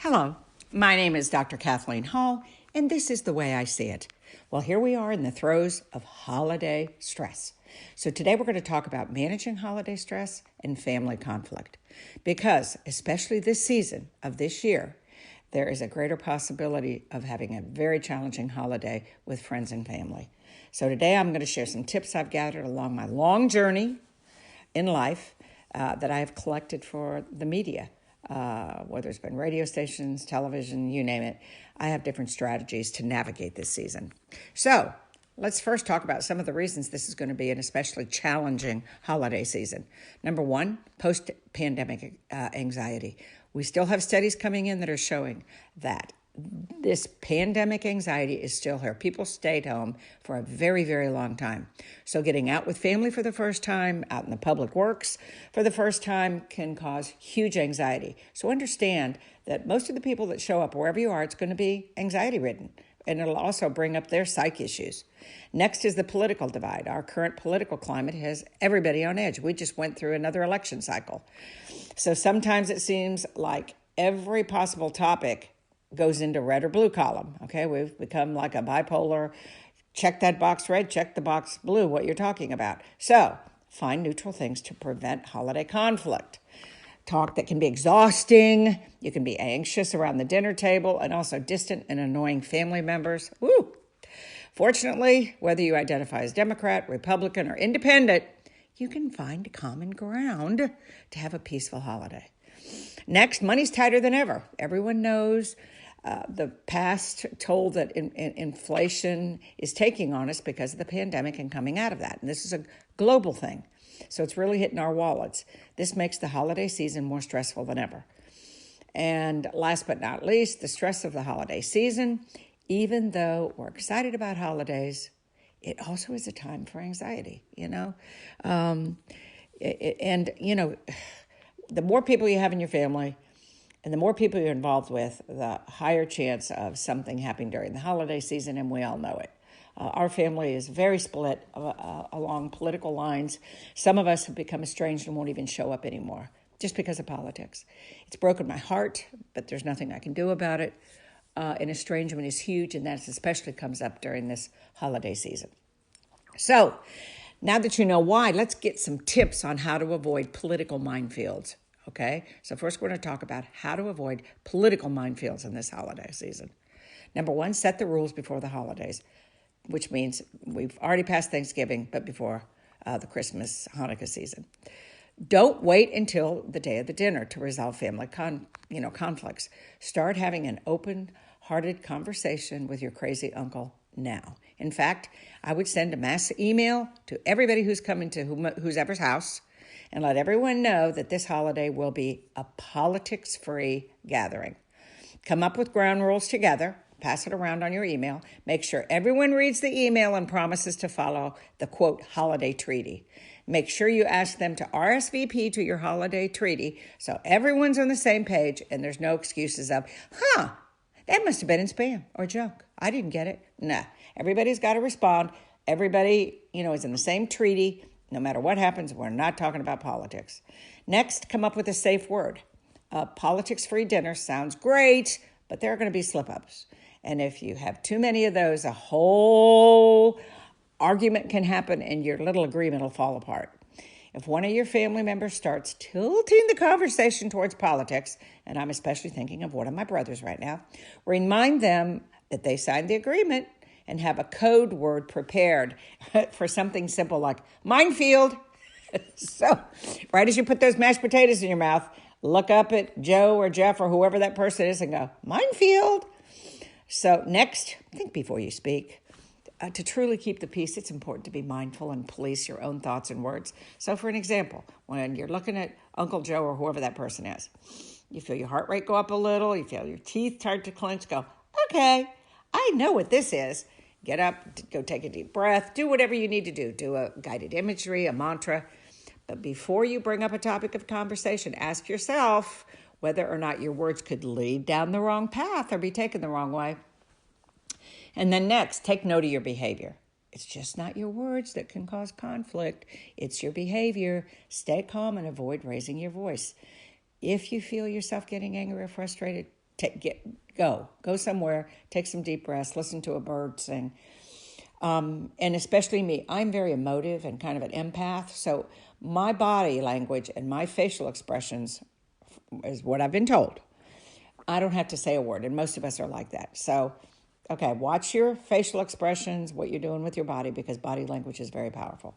Hello, my name is Dr. Kathleen Hall, and this is The Way I See It. Well, here we are in the throes of holiday stress. So today we're going to talk about managing holiday stress and family conflict. Because, especially this season of this year, there is a greater possibility of having a very challenging holiday with friends and family. So today I'm going to share some tips I've gathered along my long journey in life that I have collected for the media. Whether it's been radio stations, television, you name it, I have different strategies to navigate this season. So let's first talk about some of the reasons this is going to be an especially challenging holiday season. Number one, post-pandemic anxiety. We still have studies coming in that are showing that this pandemic anxiety is still here. People stayed home for a very, very long time. So getting out with family for the first time, out in the public works for the first time can cause huge anxiety. So understand that most of the people that show up wherever you are, it's going to be anxiety ridden. And it'll also bring up their psych issues. Next is the political divide. Our current political climate has everybody on edge. We just went through another election cycle. So sometimes it seems like every possible topic goes into red or blue column. Okay, we've become like a bipolar, check that box red, check the box blue, what you're talking about. So find neutral things to prevent holiday conflict. Talk that can be exhausting. You can be anxious around the dinner table and also distant and annoying family members. Woo! Fortunately, whether you identify as Democrat, Republican, or Independent, you can find common ground to have a peaceful holiday. Next, money's tighter than ever. Everyone knows the past toll that inflation is taking on us because of the pandemic and coming out of that. And this is a global thing. So it's really hitting our wallets. This makes the holiday season more stressful than ever. And last but not least, the stress of the holiday season. Even though we're excited about holidays, it also is a time for anxiety, the more people you have in your family and the more people you're involved with, the higher chance of something happening during the holiday season, and we all know it. Our family is very split along political lines. Some of us have become estranged and won't even show up anymore just because of politics. It's broken my heart, but there's nothing I can do about it. And estrangement is huge, and that especially comes up during this holiday season. So now that you know why, let's get some tips on how to avoid political minefields. Okay, so first we're going to talk about how to avoid political minefields in this holiday season. Number one, set the rules before the holidays, which means we've already passed Thanksgiving, but before the Christmas, Hanukkah season. Don't wait until the day of the dinner to resolve family conflicts. Start having an open-hearted conversation with your crazy uncle now. In fact, I would send a mass email to everybody who's coming to whoever's house and let everyone know that this holiday will be a politics-free gathering. Come up with ground rules together. Pass it around on your email. Make sure everyone reads the email and promises to follow the, quote, holiday treaty. Make sure you ask them to RSVP to your holiday treaty so everyone's on the same page and there's no excuses of, that must have been in spam or junk. I didn't get it. Nah, everybody's got to respond. Everybody, is in the same treaty. No matter what happens, we're not talking about politics. Next, come up with a safe word. Politics-free dinner sounds great, but there are going to be slip-ups. And if you have too many of those, a whole argument can happen and your little agreement will fall apart. If one of your family members starts tilting the conversation towards politics, and I'm especially thinking of one of my brothers right now, remind them that they signed the agreement and have a code word prepared for something simple like minefield. So right as you put those mashed potatoes in your mouth, look up at Joe or Jeff or whoever that person is and go, minefield. So next, think before you speak. To truly keep the peace, it's important to be mindful and police your own thoughts and words. So for an example, when you're looking at Uncle Joe or whoever that person is, you feel your heart rate go up a little, you feel your teeth start to clench, go, okay, I know what this is. Get up, go take a deep breath, do whatever you need to do. Do a guided imagery, a mantra. But before you bring up a topic of conversation, ask yourself whether or not your words could lead down the wrong path or be taken the wrong way. And then next, take note of your behavior. It's just not your words that can cause conflict. It's your behavior. Stay calm and avoid raising your voice. If you feel yourself getting angry or frustrated, Go somewhere, take some deep breaths, listen to a bird sing. And especially me, I'm very emotive and kind of an empath. So my body language and my facial expressions is what I've been told. I don't have to say a word, and most of us are like that. So, okay, watch your facial expressions, what you're doing with your body, because body language is very powerful.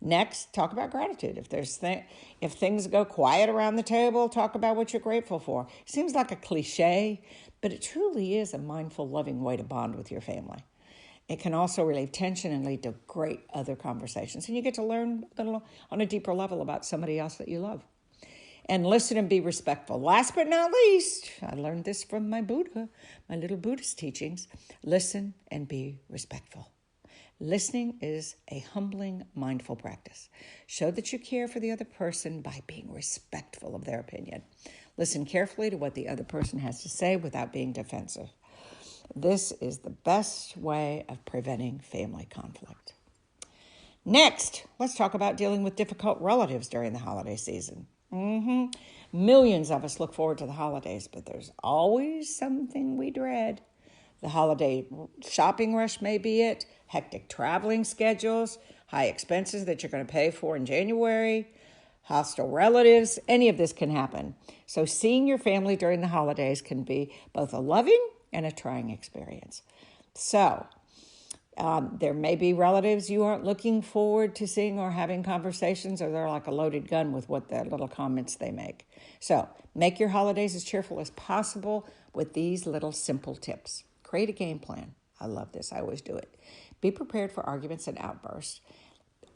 Next, talk about gratitude. If things go quiet around the table, talk about what you're grateful for. Seems like a cliche, but it truly is a mindful, loving way to bond with your family. It can also relieve tension and lead to great other conversations. And you get to learn on a deeper level about somebody else that you love. And listen and be respectful. Last but not least, I learned this from my little Buddhist teachings. Listen and be respectful. Listening is a humbling, mindful practice. Show that you care for the other person by being respectful of their opinion. Listen carefully to what the other person has to say without being defensive. This is the best way of preventing family conflict. Next, let's talk about dealing with difficult relatives during the holiday season. Millions of us look forward to the holidays, but there's always something we dread. The holiday shopping rush may be it, hectic traveling schedules, high expenses that you're going to pay for in January, hostile relatives, any of this can happen. So seeing your family during the holidays can be both a loving and a trying experience. So there may be relatives you aren't looking forward to seeing or having conversations, or they're like a loaded gun with what the little comments they make. So make your holidays as cheerful as possible with these little simple tips. Create a game plan. I love this. I always do it. Be prepared for arguments and outbursts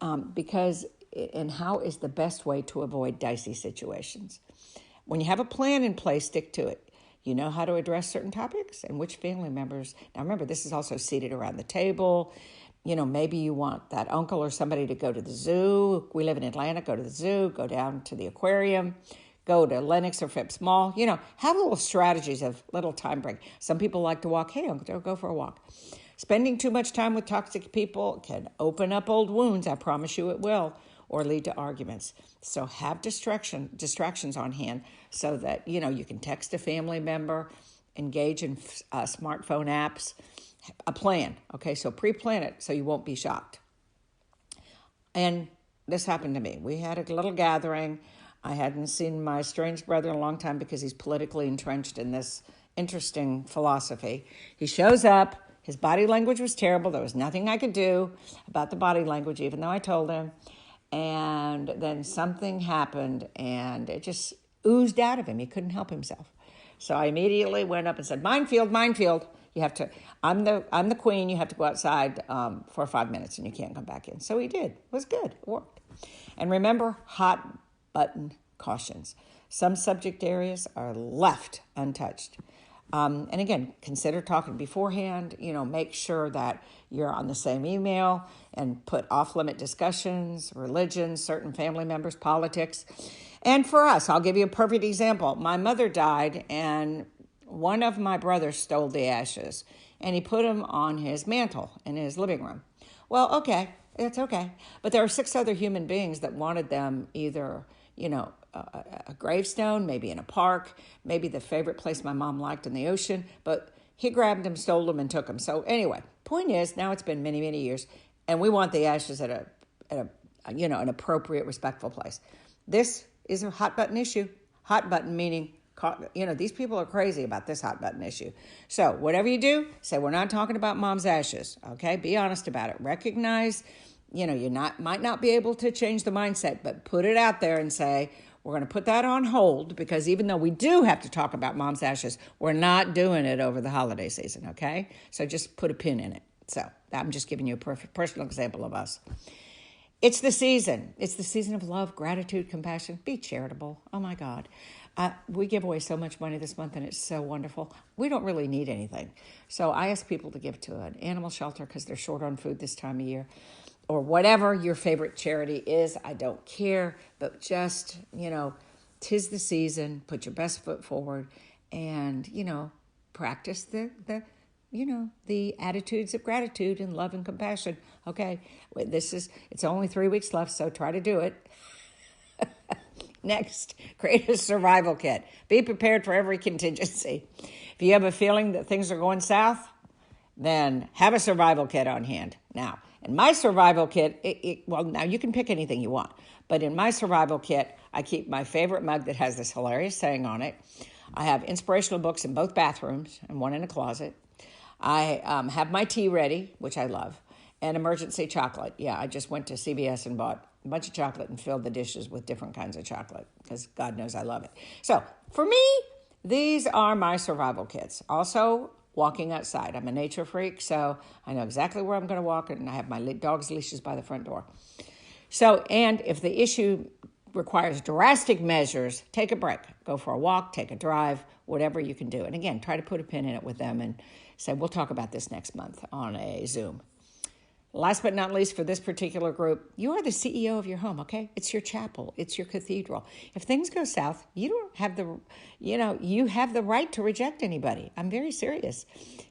and how is the best way to avoid dicey situations. When you have a plan in place, stick to it. You know how to address certain topics and which family members. Now remember, this is also seated around the table. Maybe you want that uncle or somebody to go to the zoo. We live in Atlanta. Go to the zoo, go down to the aquarium, go to Lenox or Phipps Mall. Have little strategies of little time break. Some people like to walk. Hey, uncle, go for a walk. Spending too much time with toxic people can open up old wounds. I promise you it will, or lead to arguments. So have distractions on hand so that, you can text a family member, engage in smartphone apps, a plan. Okay, so pre-plan it so you won't be shocked. And this happened to me. We had a little gathering. I hadn't seen my estranged brother in a long time because he's politically entrenched in this interesting philosophy. He shows up. His body language was terrible. There was nothing I could do about the body language, even though I told him. And then something happened, and it just oozed out of him. He couldn't help himself. So I immediately went up and said, minefield. You have to, I'm the queen. You have to go outside for 5 minutes, and you can't come back in. So he did. It was good. It worked. And remember, hot button cautions. Some subject areas are left untouched. And again, consider talking beforehand. Make sure that you're on the same email and put off-limit discussions, religion, certain family members, politics. And for us, I'll give you a perfect example. My mother died, and one of my brothers stole the ashes, and he put them on his mantle in his living room. Well, okay, it's okay. But there are 6 other human beings that wanted them either, a gravestone, maybe in a park, maybe the favorite place my mom liked in the ocean, but he grabbed them, stole them, and took them. So anyway, point is, now it's been many, many years, and we want the ashes at an appropriate, respectful place. This is a hot button issue. Hot button meaning, these people are crazy about this hot button issue. So whatever you do, say we're not talking about mom's ashes. Okay, be honest about it. Recognize, might not be able to change the mindset, but put it out there and say, we're going to put that on hold because even though we do have to talk about mom's ashes, we're not doing it over the holiday season, okay? So just put a pin in it. So I'm just giving you a personal example of us. It's the season. It's the season of love, gratitude, compassion. Be charitable. Oh, my God. We give away so much money this month, and it's so wonderful. We don't really need anything. So I ask people to give to an animal shelter because they're short on food this time of year. Or whatever your favorite charity is, I don't care. But just, 'tis the season. Put your best foot forward and, practice the attitudes of gratitude and love and compassion. Okay, it's only 3 weeks left, so try to do it. Next, create a survival kit. Be prepared for every contingency. If you have a feeling that things are going south, then have a survival kit on hand. Now, in my survival kit, well, now you can pick anything you want, but in my survival kit, I keep my favorite mug that has this hilarious saying on it. I have inspirational books in both bathrooms and one in a closet. I have my tea ready, which I love, and emergency chocolate. Yeah, I just went to CVS and bought a bunch of chocolate and filled the dishes with different kinds of chocolate because God knows I love it. So for me, these are my survival kits. Also, walking outside. I'm a nature freak, so I know exactly where I'm going to walk, and I have my dog's leashes by the front door. So, and if the issue requires drastic measures, take a break. Go for a walk, take a drive, whatever you can do. And again, try to put a pin in it with them and say, we'll talk about this next month on a Zoom. Last but not least, for this particular group, you are the CEO of your home, okay? It's your chapel. It's your cathedral. If things go south, you don't have you have the right to reject anybody. I'm very serious.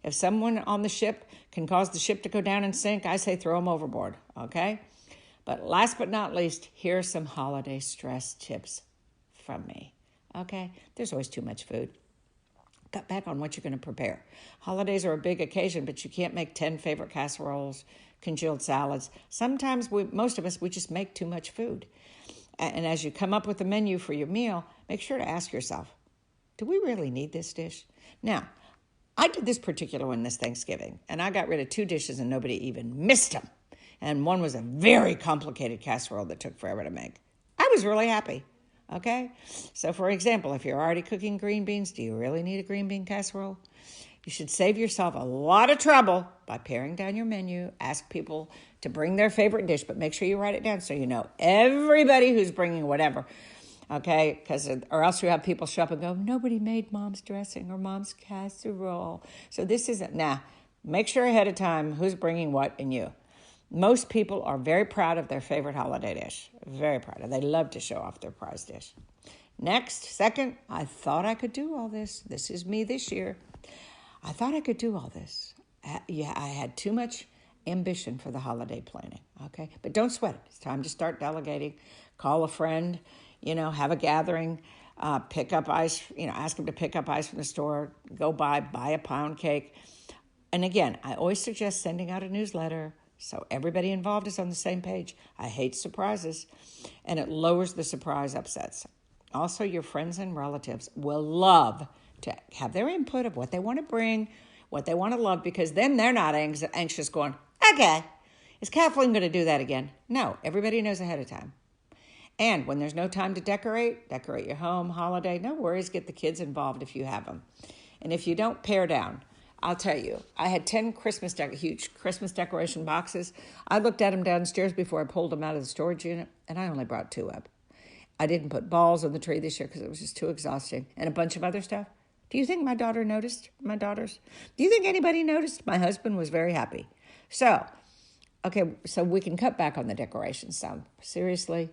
If someone on the ship can cause the ship to go down and sink, I say throw them overboard, okay? But last but not least, here are some holiday stress tips from me, okay? There's always too much food. Cut back on what you're going to prepare. Holidays are a big occasion, but you can't make 10 favorite casseroles, congealed salads. Sometimes most of us, we just make too much food. And as you come up with a menu for your meal, make sure to ask yourself, do we really need this dish? Now, I did this particular one this Thanksgiving, and I got rid of 2 dishes and nobody even missed them. And one was a very complicated casserole that took forever to make. I was really happy. Okay? So for example, if you're already cooking green beans, do you really need a green bean casserole? You should save yourself a lot of trouble by paring down your menu. Ask people to bring their favorite dish, but make sure you write it down so you know everybody who's bringing whatever. Okay? Or else you have people show up and go, nobody made mom's dressing or mom's casserole. So this isn't, make sure ahead of time who's bringing what and you. Most people are very proud of their favorite holiday dish. Very proud of it. They love to show off their prize dish. Second, I thought I could do all this. This is me this year. I thought I could do all this. I had too much ambition for the holiday planning, okay? But don't sweat it. It's time to start delegating. Call a friend, have a gathering, pick up ice, ask them to pick up ice from the store, go buy a pound cake. And again, I always suggest sending out a newsletter so everybody involved is on the same page. I hate surprises, and it lowers the surprise upsets. Also, your friends and relatives will love to have their input of what they want to bring, what they want to love, because then they're not anxious going, okay, is Kathleen going to do that again? No, everybody knows ahead of time. And when there's no time to decorate your home, holiday, no worries, get the kids involved if you have them. And if you don't, pare down. I'll tell you, I had 10 huge Christmas decoration boxes. I looked at them downstairs before I pulled them out of the storage unit, and I only brought 2 up. I didn't put balls on the tree this year because it was just too exhausting, and a bunch of other stuff. Do you think my daughter noticed? My daughters? Do you think anybody noticed? My husband was very happy. So we can cut back on the decorations some, seriously.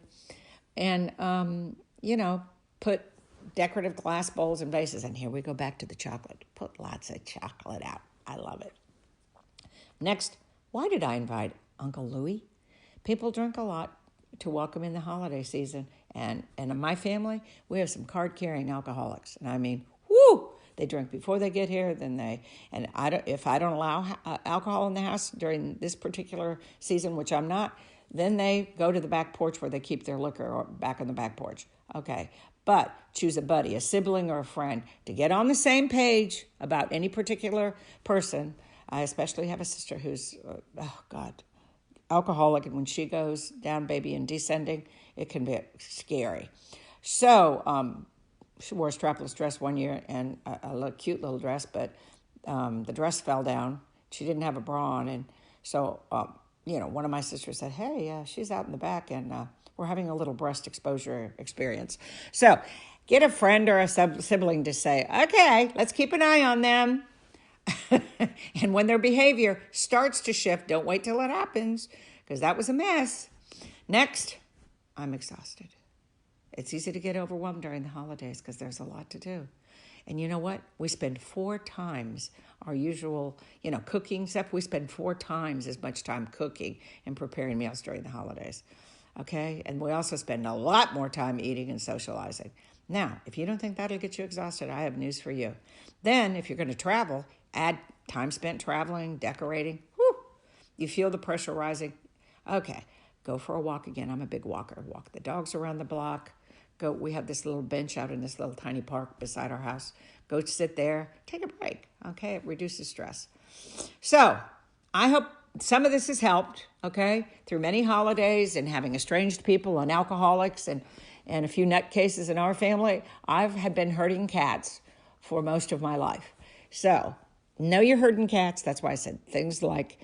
And, put decorative glass bowls and vases. And here we go back to the chocolate. Put lots of chocolate out. I love it. Next, why did I invite Uncle Louie? People drink a lot to welcome in the holiday season. And in my family, we have some card-carrying alcoholics. And I mean, whoo! They drink before they get here, if I don't allow alcohol in the house during this particular season, which I'm not, then they go to the back porch where they keep their liquor or back on the back porch. Okay. But choose a buddy, a sibling, or a friend to get on the same page about any particular person. I especially have a sister who's, alcoholic, and when she goes down, baby, and descending, it can be scary. So she wore a strapless dress one year, and a cute little dress, but the dress fell down. She didn't have a bra on, and so, one of my sisters said, hey, she's out in the back, and we're having a little breast exposure experience. So get a friend or a sibling to say, okay, let's keep an eye on them. And when their behavior starts to shift, don't wait till it happens, because that was a mess. Next, I'm exhausted. It's easy to get overwhelmed during the holidays because there's a lot to do. And you know what? We spend 4 times our usual, cooking stuff. We spend 4 times as much time cooking and preparing meals during the holidays. okay? And we also spend a lot more time eating and socializing. Now, if you don't think that'll get you exhausted, I have news for you. Then, if you're going to travel, add time spent traveling, decorating. Whew, you feel the pressure rising. Okay, go for a walk again. I'm a big walker. Walk the dogs around the block. Go. We have this little bench out in this little tiny park beside our house. Go sit there. Take a break. Okay, it reduces stress. So, I hope some of this has helped, okay, through many holidays and having estranged people and alcoholics and a few nutcases in our family. I've been herding cats for most of my life. So, know you're herding cats. That's why I said things like,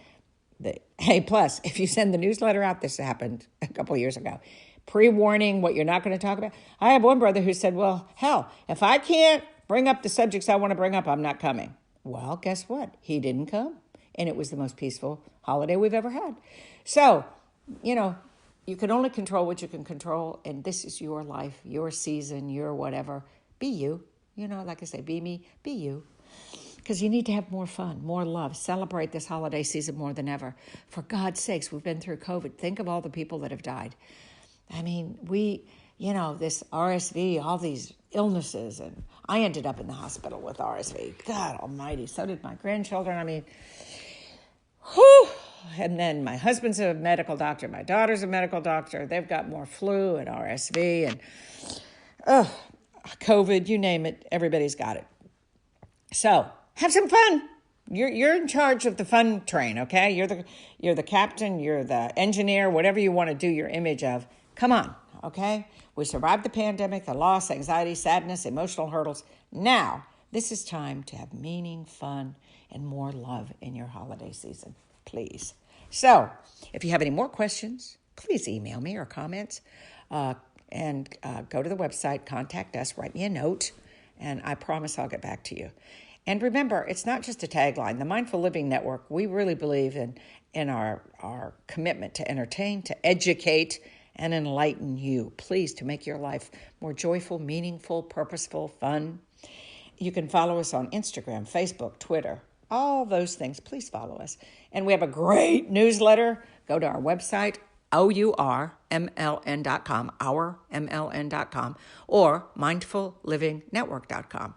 hey, plus, if you send the newsletter out, this happened a couple of years ago, pre-warning what you're not going to talk about. I have one brother who said, well, hell, if I can't bring up the subjects I want to bring up, I'm not coming. Well, guess what? He didn't come. And it was the most peaceful holiday we've ever had. So, you can only control what you can control. And this is your life, your season, your whatever. Be you. Like I say, be me, be you. Because you need to have more fun, more love. Celebrate this holiday season more than ever. For God's sakes, we've been through COVID. Think of all the people that have died. I mean, this RSV, all these illnesses, and I ended up in the hospital with RSV. God almighty, so did my grandchildren. I mean, whew. And then my husband's a medical doctor. My daughter's a medical doctor. They've got more flu and RSV and COVID, you name it. Everybody's got it. So have some fun. You're in charge of the fun train, okay? You're the captain, you're the engineer, whatever you want to do your image of. Come on, okay? We survived the pandemic, the loss, anxiety, sadness, emotional hurdles. Now, this is time to have meaning, fun, and more love in your holiday season, please. So, if you have any more questions, please email me or comments and go to the website, contact us, write me a note, and I promise I'll get back to you. And remember, it's not just a tagline. The Mindful Living Network, we really believe in our commitment to entertain, to educate, and enlighten you. Please, to make your life more joyful, meaningful, purposeful, fun. You can follow us on Instagram, Facebook, Twitter, all those things. Please follow us. And we have a great newsletter. Go to our website, OURMLN.com, OurMLN.com, or MindfulLivingNetwork.com.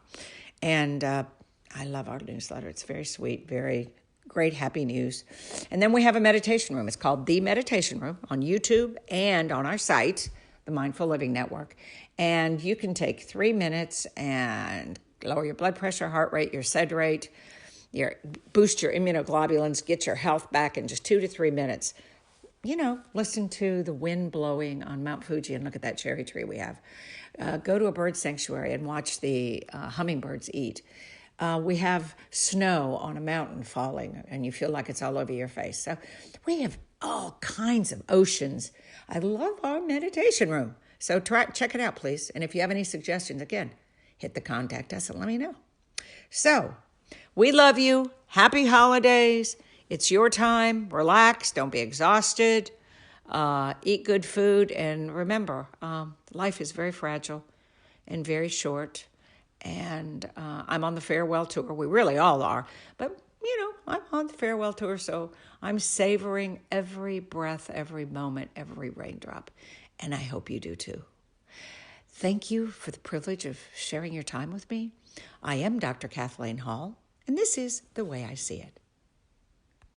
And I love our newsletter. It's very sweet, very great, happy news. And then we have a meditation room. It's called The Meditation Room on YouTube and on our site, the Mindful Living Network. And you can take 3 minutes and lower your blood pressure, heart rate, your sed rate, boost your immunoglobulins, get your health back in just 2 to 3 minutes. Listen to the wind blowing on Mount Fuji and look at that cherry tree we have. Go to a bird sanctuary and watch the hummingbirds eat. We have snow on a mountain falling, and you feel like it's all over your face. So we have all kinds of oceans. I love our meditation room. So check it out, please. And if you have any suggestions, again, hit the contact us and let me know. So we love you. Happy holidays. It's your time. Relax. Don't be exhausted. Eat good food. And remember, life is very fragile and very short. And I'm on the farewell tour. We really all are. But, I'm on the farewell tour, so I'm savoring every breath, every moment, every raindrop. And I hope you do too. Thank you for the privilege of sharing your time with me. I am Dr. Kathleen Hall, and this is The Way I See It.